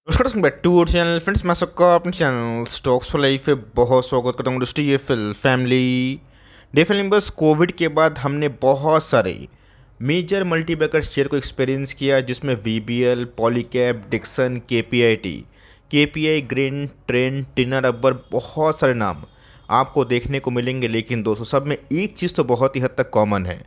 नमस्कार back to our channel friends. मैं सबका अपने चैनल स्टॉक्स फॉर लाइफ पे बहुत स्वागत करता हूँ। दोस्तों ये फैमिली डेफिनेटली बस कोविड के बाद हमने बहुत सारे मेजर मल्टीबैगर शेयर को एक्सपीरियंस किया, जिसमें वीबीएल, पॉलीकैब, डिक्सन, केपीआई, ग्रीन, ट्रेंड, टिनर, अब्बर, बहुत सारे नाम आपको देखने को मिलेंगे। लेकिन दोस्तों सब में एक चीज़ तो बहुत ही हद तक कॉमन है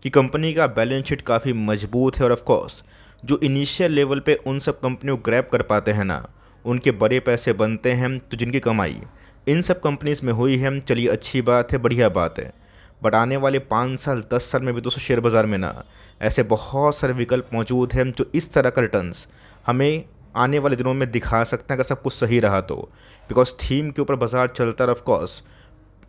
कि कंपनी का बैलेंस शीट काफ़ी मजबूत है। और ऑफ कोर्स जो इनिशियल लेवल पे उन सब कंपनियों को ग्रैब कर पाते हैं ना, उनके बड़े पैसे बनते हैं। तो जिनकी कमाई इन सब कंपनीज में हुई है, चलिए अच्छी बात है, बढ़िया बात है। बट आने वाले 5 साल 10 साल में भी दोस्तों शेयर बाज़ार में ना ऐसे बहुत सारे विकल्प मौजूद हैं जो इस तरह का रिटर्न्स हमें आने वाले दिनों में दिखा सकते हैं, अगर सब कुछ सही रहा तो। बिकॉज थीम के ऊपर बाजार चलता है। ऑफ कोर्स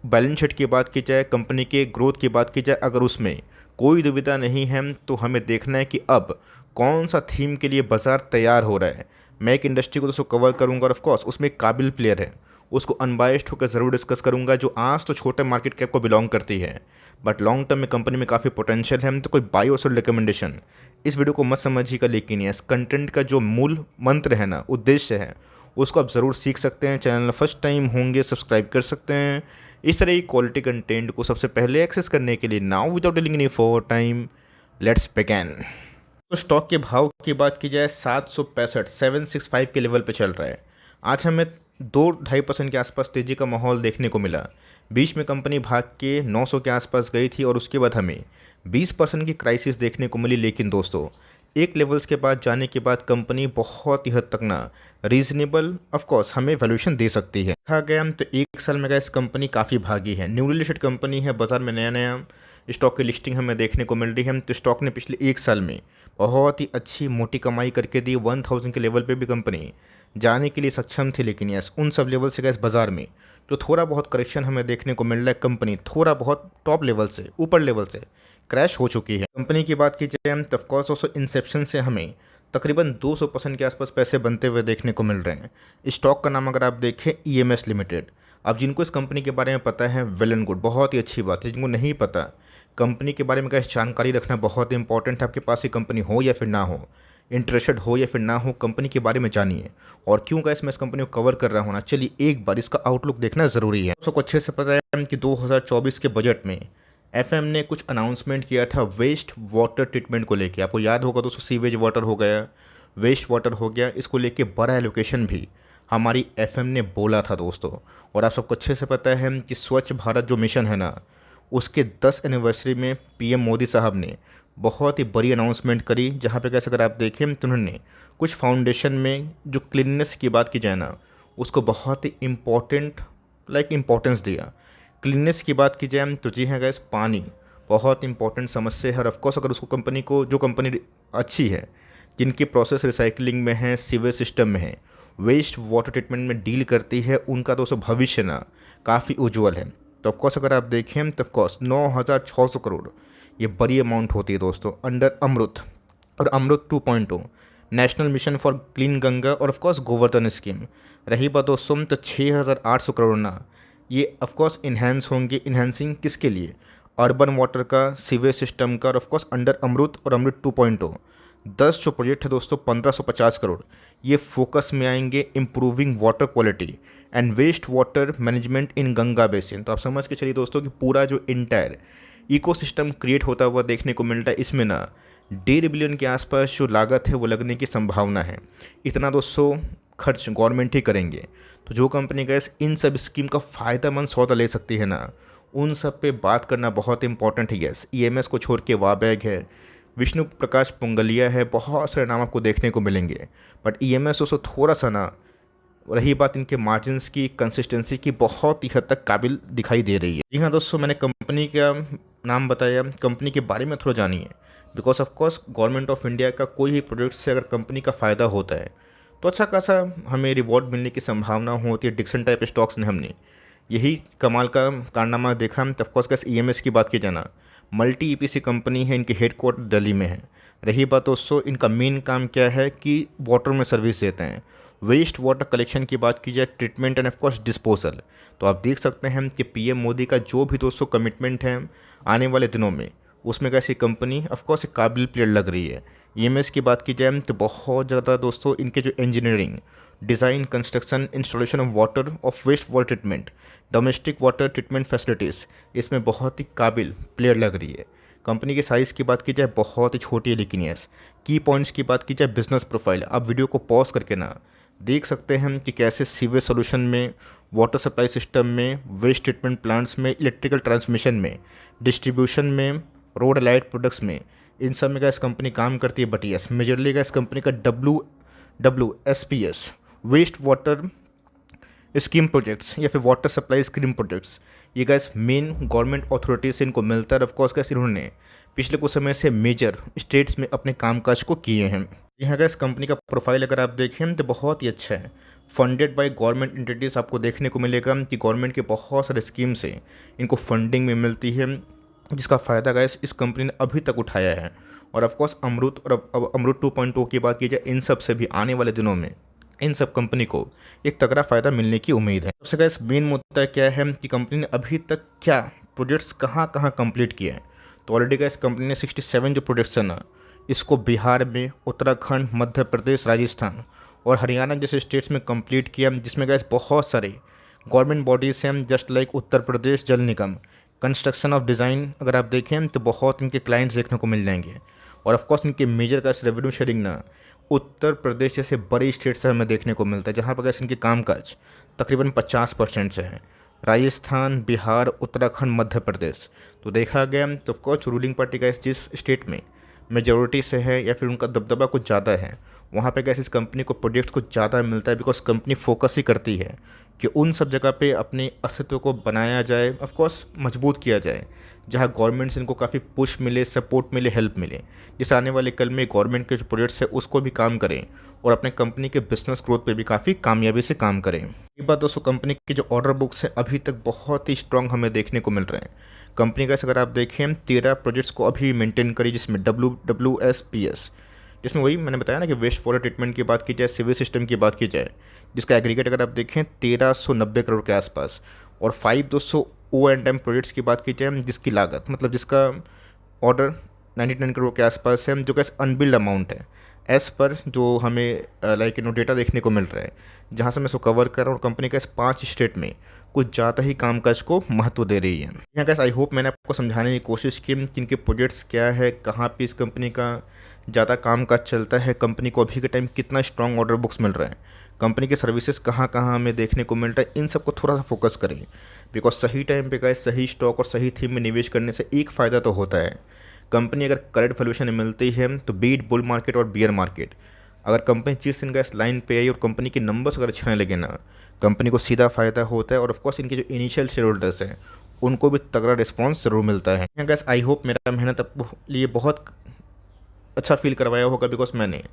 बैलेंस शीट की बात की जाए, कंपनी के ग्रोथ की बात की जाए, अगर उसमें कोई दुविधा नहीं है तो हमें देखना है कि अब कौन सा थीम के लिए बाज़ार तैयार हो रहा है। मैं एक इंडस्ट्री को दोस्तों कवर करूंगा और ऑफ कोर्स उसमें एक काबिल प्लेयर है, उसको अनबायस्ड होकर ज़रूर डिस्कस करूंगा, जो आज तो छोटे मार्केट कैप को बिलोंग करती है बट लॉन्ग टर्म में कंपनी में काफ़ी पोटेंशियल है। तो कोई बाई और सेल रिकमेंडेशन इस वीडियो को मत समझिएगा, लेकिन इस कंटेंट का जो मूल मंत्र है ना, उद्देश्य है, उसको आप ज़रूर सीख सकते हैं। चैनल फर्स्ट टाइम होंगे सब्सक्राइब कर सकते हैं इस तरह की क्वालिटी कंटेंट को सबसे पहले एक्सेस करने के लिए। Now without dealing any for time, let's begin. तो स्टॉक के भाव की बात की जाए, 765 के लेवल पे चल रहा है। आज हमें 2-2.5% के आसपास तेज़ी का माहौल देखने को मिला। बीच में कंपनी भाग के 900 के आसपास गई थी और उसके बाद हमें 20% की क्राइसिस देखने को मिली। लेकिन दोस्तों एक लेवल्स के बाद जाने के बाद कंपनी बहुत ही हद तक ना रीजनेबल ऑफ कोर्स हमें वैल्यूएशन दे सकती है। देखा गया तो एक साल में इस कंपनी काफ़ी भागी है। न्यूली लिस्टेड कंपनी है, बाजार में नया नया स्टॉक की लिस्टिंग हमें देखने को मिल रही है। तो स्टॉक ने पिछले एक साल में बहुत ही अच्छी मोटी कमाई करके दी। 1000 के लेवल पे भी कंपनी जाने के लिए सक्षम थी। लेकिन यस उन सब लेवल से गैस बाज़ार में तो थोड़ा बहुत करेक्शन हमें देखने को मिल रहा है। कंपनी थोड़ा बहुत टॉप लेवल से, ऊपर लेवल से क्रैश हो चुकी है। कंपनी की बात की जाए तो ऑफकोर्स दोस्तों इंसेप्शन से हमें तकरीबन 200% के आसपास पैसे बनते हुए देखने को मिल रहे हैं। स्टॉक का नाम अगर आप देखें ईएमएस लिमिटेड। अब जिनको इस कंपनी के बारे में पता है वेल एंड गुड, बहुत ही अच्छी बात है। जिनको नहीं पता कंपनी के बारे में क्या जानकारी रखना बहुत ही इंपॉर्टेंट है। आपके पास ये कंपनी हो या फिर ना हो, इंटरेस्टेड हो या फिर ना हो, कंपनी के बारे में जानिए। और क्यों गाइस मैं इस कंपनी को कवर कर रहा हूँ ना, चलिए एक बार इसका आउटलुक देखना ज़रूरी है। सबको अच्छे से पता है कि 2024 के बजट में एफएम ने कुछ अनाउंसमेंट किया था वेस्ट वाटर ट्रीटमेंट को लेके। आपको याद होगा दोस्तों, सीवेज वाटर हो गया, वेस्ट वाटर हो गया, इसको लेके बड़ा एलोकेशन भी हमारी एफएम ने बोला था दोस्तों। और आप सबको अच्छे से पता है कि स्वच्छ भारत जो मिशन है ना, उसके 10 एनिवर्सरी में पीएम मोदी साहब ने बहुत ही बड़ी अनाउंसमेंट करी, जहाँ पे कैसे अगर आप देखें तो उन्होंने कुछ फाउंडेशन में जो क्लीननेस की बात की जाए ना, उसको बहुत ही इम्पोर्टेंस दिया। क्लीननेस की बात की जाए तो जी हाँ गैस, पानी बहुत इंपॉर्टेंट समस्या है। और ऑफकोर्स अगर उसको कंपनी को, जो कंपनी अच्छी है, जिनकी प्रोसेस रिसाइकलिंग में है, सीवेज सिस्टम में है, वेस्ट वाटर ट्रीटमेंट में डील करती है, उनका दोस्तों भविष्य ना काफ़ी उज्जवल है। तो ऑफकोर्स अगर आप देखें तो ऑफकोर्स 9,600 करोड़ ये बड़ी अमाउंट होती है दोस्तों अंडर अमृत और अमृत 2.0 national mission for clean Ganga और ऑफकोर्स गोवर्धन स्कीम। रही बात दोस्तों तो 6,800 करोड़ ना ये ऑफकोर्स इन्हेंस होंगे। इन्हेंसिंग किसके लिए? अर्बन वाटर का, सीवेज सिस्टम का, और ऑफकोर्स अंडर अमृत और अमृत 2.0 10 जो प्रोजेक्ट है दोस्तों, 1550 करोड़ ये फोकस में आएंगे improving water quality and waste water management in Ganga basin. तो आप समझ के चलिए दोस्तों कि पूरा जो इंटायर इकोसिस्टम क्रिएट होता हुआ देखने को मिलता है। इसमें ना 1.5 बिलियन के आसपास जो लागत है वो लगने की संभावना है। इतना दोस्तों खर्च गवर्नमेंट ही करेंगे। तो जो कंपनी गैस इन सब स्कीम का फ़ायदेमंद सौदा ले सकती है ना, उन सब पे बात करना बहुत इंपॉर्टेंट है। गैस ईएमएस को छोड़ के वाबैग है, विष्णु प्रकाश पुंगलिया है, बहुत सारे नाम आपको देखने को मिलेंगे। बट ईएमएस दोस्तों थोड़ा सा ना, रही बात इनके मार्जिन्स की, कंसिस्टेंसी की, बहुत ही हद तक काबिल दिखाई दे रही है। जी हाँ दोस्तों, मैंने कंपनी का नाम बताया, कंपनी के बारे में थोड़ा जानिए। Because of course government of India का कोई भी प्रोजेक्ट से अगर कंपनी का फ़ायदा होता है तो अच्छा खासा हमें रिवॉर्ड मिलने की संभावना होती है। डिक्सन टाइप स्टॉक्स ने हमने यही कमाल का कारनामा देखा। हम ऑफकोर्स कैसे ईएमएस की बात की जाना, मल्टी ईपीसी कंपनी है, इनकी हेडक्वार्टर दिल्ली में है। रही बात दोस्तों इनका मेन काम क्या है कि वाटर में सर्विस देते हैं। वेस्ट वाटर कलेक्शन की बात की जाए, ट्रीटमेंट एंड ऑफकोर्स डिस्पोजल। तो आप देख सकते हैं कि पीएम मोदी का जो भी दोस्तों कमिटमेंट है आने वाले दिनों में, उसमें कैसी कंपनी ऑफकोर्स एक काबिल प्लेयर लग रही है। ईएमएस की बात की जाए तो बहुत ज़्यादा दोस्तों इनके जो engineering, design, construction, installation of water of waste water treatment, domestic water treatment facilities, इसमें बहुत ही काबिल प्लेयर लग रही है। कंपनी के साइज़ की बात की जाए बहुत ही छोटी है, लेकिन यस की पॉइंट्स की बात की जाए बिजनेस प्रोफाइल, आप वीडियो को पॉज करके ना देख सकते हैं कि कैसे सीवेज सोल्यूशन में, वाटर सप्लाई सिस्टम में, वेस्ट ट्रीटमेंट प्लांट्स में, इलेक्ट्रिकल ट्रांसमिशन में, डिस्ट्रीब्यूशन में, रोड लाइट प्रोडक्ट्स में, इन सब में गैस कंपनी काम करती है। But yes majorly gas company का WWSPS, waste water scheme projects या फिर वाटर सप्लाई स्कीम प्रोजेक्ट्स, ये गैस मेन गवर्नमेंट अथॉरिटी से इनको मिलता है। ऑफकोर्स गैस इन्होंने पिछले कुछ समय से मेजर स्टेट्स में अपने कामकाज को किए हैं। यहाँ गैस कंपनी का प्रोफाइल अगर आप देखें तो बहुत ही अच्छा है। फंडेड बाय गवर्नमेंट एंटिटीज़ आपको देखने को मिलेगा कि गवर्नमेंट के बहुत सारे स्कीम से इनको फंडिंग में मिलती है, जिसका फ़ायदा गैस इस कंपनी ने अभी तक उठाया है। और ऑफकोर्स अमृत और अब अमृत 2.0 की बात की जाए, इन सब से भी आने वाले दिनों में इन सब कंपनी को एक तगड़ा फ़ायदा मिलने की उम्मीद है। सबसे गैस मेन मुद्दा क्या है कि कंपनी ने अभी तक क्या प्रोजेक्ट्स कहाँ कहाँ कंप्लीट किए हैं। तो ऑलरेडी गैस कंपनी ने 67 जो प्रोजेक्ट्स हैं ना, इसको बिहार में, उत्तराखंड, मध्य प्रदेश, राजस्थान और हरियाणा जैसे स्टेट्स में कंप्लीट किया, जिसमें गैस बहुत सारे गवर्नमेंट बॉडीज़ हैं जस्ट लाइक उत्तर प्रदेश जल निगम, कंस्ट्रक्शन ऑफ डिज़ाइन अगर आप देखें तो बहुत इनके क्लाइंट्स देखने को मिल जाएंगे। और ऑफकोर्स इनके मेजर गैस रेवेन्यू शेयरिंग ना उत्तर प्रदेश जैसे बड़े स्टेट से हमें देखने को मिलता है, जहाँ पर गैस इनके कामकाज तकरीबन 50% से है। राजस्थान, बिहार, उत्तराखंड, मध्य प्रदेश तो देखा गया तो ऑफकोर्स रूलिंग पार्टी गैस जिस स्टेट में मेजोरिटी से है या फिर उनका दबदबा कुछ ज़्यादा है, वहाँ पे गैस इस कंपनी को प्रोजेक्ट्स कुछ ज़्यादा मिलता है। बिकॉज कंपनी फोकस ही करती है कि उन सब जगह पे अपने अस्तित्व को बनाया जाए, ऑफकोर्स मजबूत किया जाए, जहाँ गवर्नमेंट से इनको काफ़ी पुश मिले, सपोर्ट मिले, हेल्प मिले, जिससे आने वाले कल में गवर्नमेंट के जो प्रोजेक्ट्स है उसको भी काम करें और अपने कंपनी के बिजनेस ग्रोथ पे भी काफ़ी कामयाबी से काम करें। ये बात दोस्तों कंपनी के जो ऑर्डर बुक्स हैं अभी तक बहुत ही स्ट्रांग हमें देखने को मिल रहे हैं। कंपनी का अगर आप देखें 13 प्रोजेक्ट्स को अभी मेंटेन करी, जिसमें WWSPS, जिसमें वही मैंने बताया ना कि वेस्ट वाटर ट्रीटमेंट की बात की जाए, सिविल सिस्टम की बात की जाए, जिसका एग्रीगेट अगर आप देखें 1390 करोड़ के आसपास, और 5200 O&M प्रोजेक्ट्स की बात की जाए जिसकी लागत मतलब जिसका ऑर्डर 99 करोड़ के आसपास है, जो कि अनबिल्ड अमाउंट है एज़ पर जो हमें लाइक डेटा देखने को मिल रहा है, जहाँ से मैं इसको कवर कर रहा हूँ। कंपनी का इस 5 स्टेट में कुछ ज़्यादा ही कामकाज को महत्व दे रही है। यहाँ कैसे आई होप मैंने आपको समझाने की कोशिश की कि इनके प्रोजेक्ट्स क्या है, कहाँ पे इस कंपनी का ज़्यादा कामकाज चलता है, कंपनी को अभी के टाइम कितना स्ट्रॉन्ग ऑर्डर बुक्स मिल रहा है, कंपनी के सर्विसेज कहाँ कहाँ हमें देखने को मिल रहा है, इन सबको थोड़ा सा फोकस करें। बिकॉज सही टाइम पे गाइस सही स्टॉक और सही थीम में निवेश करने से एक फ़ायदा तो होता है, कंपनी अगर करेक्ट वैल्यूएशन मिलती है तो बीट बुल मार्केट और बियर मार्केट, अगर कंपनी जिस दिन गैस लाइन पे आई और कंपनी के नंबर्स अगर अच्छे आने लगे ना, कंपनी को सीधा फ़ायदा होता है। और ऑफकोर्स इनके जो इनिशियल शेयर होल्डर्स हैं उनको भी तगड़ा रिस्पॉन्स ज़रूर मिलता है। यहाँ गैस आई होप मेरा मेहनत आपको लिए बहुत अच्छा फील करवाया होगा, बिकॉज मैंने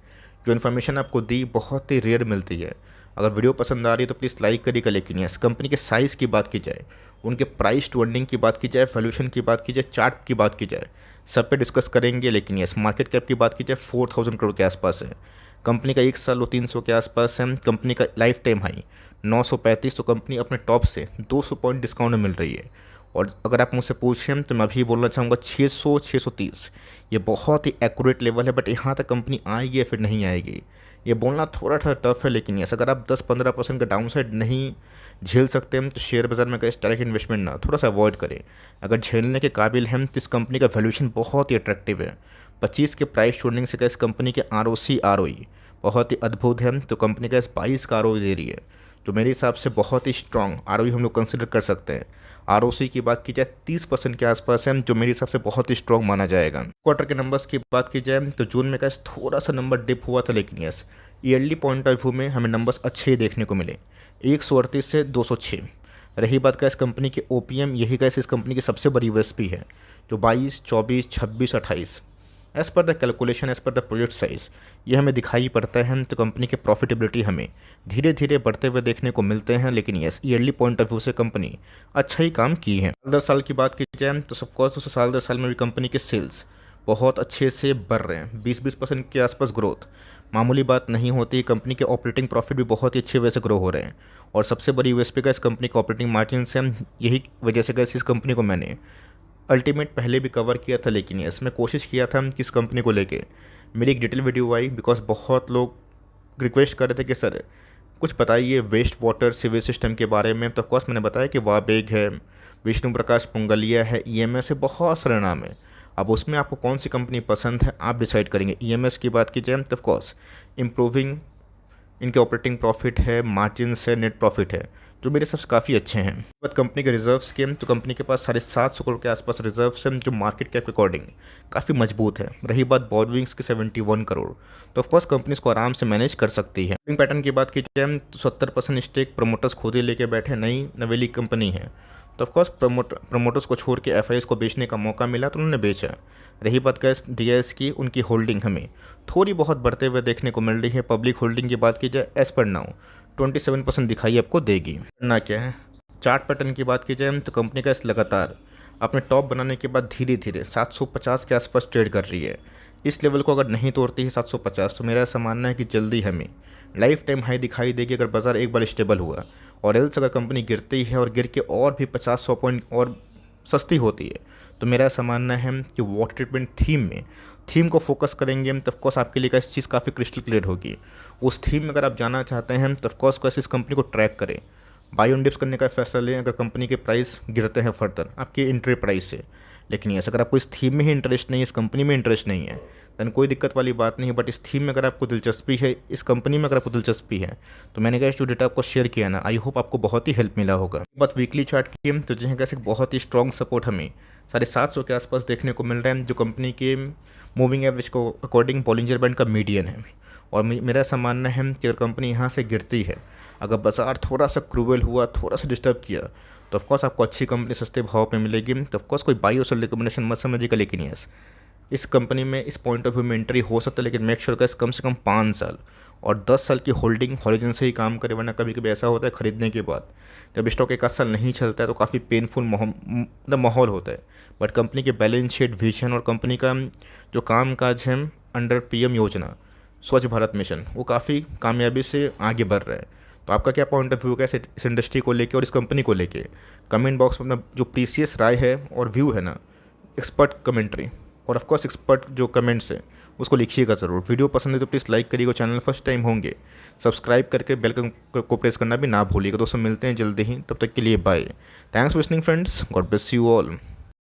जो इन्फॉर्मेशन आपको दी बहुत ही रेयर मिलती है। अगर वीडियो पसंद आ रही है तो प्लीज़ लाइक करिएगा। लेकिन यस कंपनी के साइज़ की बात की जाए, उनके प्राइस टू अर्निंग की बात की जाए, वैल्यूएशन की बात की जाए, चार्ट की बात की जाए, सब पे डिस्कस करेंगे। लेकिन यस मार्केट कैप की बात की जाए 4000 करोड़ के आसपास है, कंपनी का 1 साल वो 300 के आसपास है, कंपनी का लाइफ टाइम हाई 935, तो कंपनी अपने टॉप से 200 पॉइंट डिस्काउंट में मिल रही है। और अगर आप मुझसे पूछें तो मैं अभी बोलना चाहूँगा 600 630 ये बहुत ही एक्यूरेट लेवल है। बट यहाँ तक कंपनी आएगी या फिर नहीं आएगी ये बोलना थोड़ा सा टफ है। लेकिन यस अगर आप 10-15% का डाउन साइड नहीं झेल सकते हैं तो शेयर बाज़ार में कैसे डायरेक्ट इन्वेस्टमेंट ना थोड़ा सा अवॉइड करें। अगर झेलने के काबिल हैं तो इस कंपनी का वैल्यूएशन बहुत ही अट्रैक्टिव है। 25 के प्राइस छोड़ने से इस कंपनी के ROC ROE बहुत ही अद्भुत है। तो कंपनी का इस 22 का ROE दे रही है, तो मेरे हिसाब से बहुत ही स्ट्रॉन्ग ROE हम लोग कंसिडर कर सकते हैं। ROC की बात की जाए 30% के आसपास है, जो मेरे हिसाब से बहुत ही स्ट्रॉन्ग माना जाएगा। क्वार्टर के नंबर्स की बात की जाए तो जून में कैसे थोड़ा सा नंबर डिप हुआ था, लेकिन yes yearly point of view में हमें नंबर्स अच्छे ही देखने को मिले, 138 से 206। रही बात का इस कंपनी के OPM, यही कैसे इस कंपनी की सबसे बड़ी USP है, जो 22, 24, 26, 28 as per the calculation, as per the project size ये हमें दिखाई पड़ता है। तो कंपनी के प्रॉफिटेबिलिटी हमें धीरे धीरे बढ़ते हुए देखने को मिलते हैं। लेकिन yes yearly point of view से कंपनी अच्छा ही काम की है। साल दर साल की बात की जाए तो सबकोर्स दोस्तों साल दर साल में भी कंपनी के सेल्स बहुत अच्छे से बढ़ रहे हैं, 20% के आसपास ग्रोथ मामूली बात नहीं होती। कंपनी के ऑपरेटिंग प्रॉफिट भी बहुत ही अच्छे वजह से ग्रो हो रहे हैं। और सबसे बड़ी USP का इस कंपनी के ऑपरेटिंग मार्जिन से, यही वजह से इस कंपनी को मैंने अल्टीमेट पहले भी कवर किया था। लेकिन इसमें कोशिश किया था कि इस कंपनी को लेके मेरी एक डिटेल वीडियो आई बिकॉज बहुत लोग रिक्वेस्ट कर रहे थे कि सर कुछ बताइए वेस्ट वाटर सीवेज सिस्टम के बारे में। तो ऑफकोर्स मैंने बताया कि वाबेग है, विष्णु प्रकाश पुंगलिया है, ईएमएस है, बहुत सारे नाम है। अब उसमें आपको कौन सी कंपनी पसंद है आप डिसाइड करेंगे। ईएमएस की बात की जाए तो ऑफकोर्स इम्प्रूविंग इनके ऑपरेटिंग प्रॉफिट है, मार्जिन्स है, नेट प्रॉफिट है, जो मेरे सबसे काफ़ी अच्छे हैं। बात कंपनी के रिजर्व्स के, तो कंपनी के पास 750 करोड़ के आसपास रिजर्व्स हैं, जो मार्केट कैप के अकॉर्डिंग काफ़ी मजबूत है। रही बात बोरोइंग्स की 71 करोड़, तो ऑफकोर्स कंपनी इसको आराम से मैनेज कर सकती है। पैटर्न की बात की जाए तो 70% स्टेक प्रमोटर्स खुद ही लेके बैठे, नई नवेली कंपनी है। तो ऑफकोर्स प्रमोटर्स को छोड़ के एफआईएस को बेचने का मौका मिला तो उन्होंने बेचा। रही बात गैस डीआईएस की, उनकी होल्डिंग हमें थोड़ी बहुत बढ़ते हुए देखने को मिल रही है। पब्लिक होल्डिंग की बात की जाए एज पर नाउ 27% दिखाई आपको देगी। ना क्या है चार्ट पैटर्न की बात की जाए तो कंपनी का इस लगातार अपने टॉप बनाने के बाद धीरे धीरे 750 के आसपास ट्रेड कर रही है। इस लेवल को अगर नहीं तोड़ती है 750, तो मेरा ऐसा मानना है कि जल्दी हमें लाइफ टाइम हाई दिखाई देगी अगर बाजार एक बार स्टेबल हुआ। और एल्स अगर कंपनी गिरती है और गिर के और भी 50-100 पॉइंट और सस्ती होती है, तो मेरा ऐसा मानना है कि वाटर ट्रीटमेंट थीम को फोकस करेंगे तो ऑफकोर्स आपके लिए इस चीज़ काफ़ी क्रिस्टल क्लियर होगी। उस थीम में अगर आप जाना चाहते हैं तो ऑफकोर्स कैसे इस कंपनी को ट्रैक करें, बाई ऑन डिप्स करने का फैसला लें अगर कंपनी के प्राइस गिरते हैं फर्दर आपके इंट्री प्राइस से। लेकिन यस अगर आपको इस थीम में ही इंटरेस्ट नहीं है, इस कंपनी में इंटरेस्ट नहीं है, दैन कोई दिक्कत वाली बात नहीं है। बट इस थीम में अगर आपको दिलचस्पी है, इस कंपनी में अगर आपको दिलचस्पी है, तो मैंने कहा जो डेटा आपको शेयर किया ना, आई होप आपको बहुत ही हेल्प मिला होगा। बात वीकली चार्ट की, तो जिन्हें कैसे बहुत ही स्ट्रॉन्ग सपोर्ट हमें 750 के आसपास देखने को मिल रहा है, जो कंपनी के मूविंग एवरेज को अकॉर्डिंग बॉलिंजर बैंड का मीडियन है। और मेरा ऐसा मानना है कि अगर कंपनी यहाँ से गिरती है, अगर बाजार थोड़ा सा क्रूवल हुआ, थोड़ा सा डिस्टर्ब किया, तो ऑफकोर्स आपको अच्छी कंपनी सस्ते भाव पे मिलेगी। तो ऑफकोर्स कोई बाई और सेल रिकमेंडेशन मत समझिएगा, लेकिन यस इस कंपनी में इस पॉइंट ऑफ व्यू में एंट्री हो सकता है, लेकिन मेक श्योर कम से कम 5 साल और 10 साल की होल्डिंग हॉरिजन से ही काम करे। वरना कभी कभी ऐसा होता है खरीदने के बाद जब स्टॉक 1 आध साल नहीं चलता है तो काफ़ी पेनफुल माहौल होता है। बट कंपनी के बैलेंस शीट, विजन और कंपनी का जो काम काज है अंडर पीएम योजना, स्वच्छ भारत मिशन, वो काफ़ी कामयाबी से आगे बढ़ रहा है। तो आपका क्या पॉइंट ऑफ व्यू है इस इंडस्ट्री को लेके और इस कंपनी को लेके? कमेंट बॉक्स में अपना जो प्रीसियस राय है और व्यू है ना, एक्सपर्ट कमेंट्री और ऑफकोर्स एक्सपर्ट जो कमेंट्स है उसको लिखिएगा ज़रूर। वीडियो पसंद है तो प्लीज़ लाइक करिएगा, चैनल फर्स्ट टाइम होंगे सब्सक्राइब करके बेल को प्रेस करना भी ना भूलिएगा। दोस्तों मिलते हैं जल्दी ही, तब तक के लिए bye. Thanks for listening friends, God bless you all.